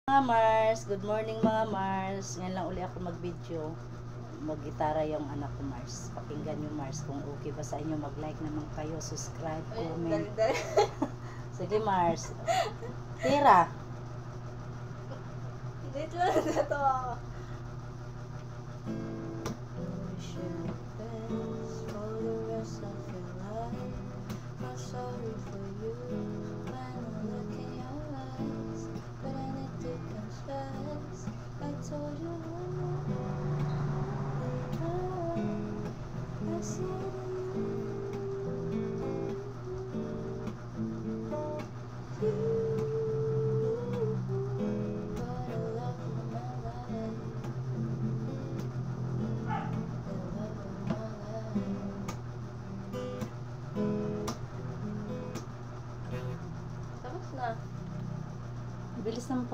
Mga Mars, good morning mga Mars. Ngayon lang uli ako mag-video. Mag-gitara yung anak ko Mars. Pakinggan nyo Mars kung okay ba sa inyo. Mag-like naman kayo, subscribe, comment. Sige Mars. Tira. Dito lang natawa ako. Sorry for you when I look in your eyes, but I need to confess. I told you I see you, but I love you my life. I love you my life. Tapos na. Bilis naman po.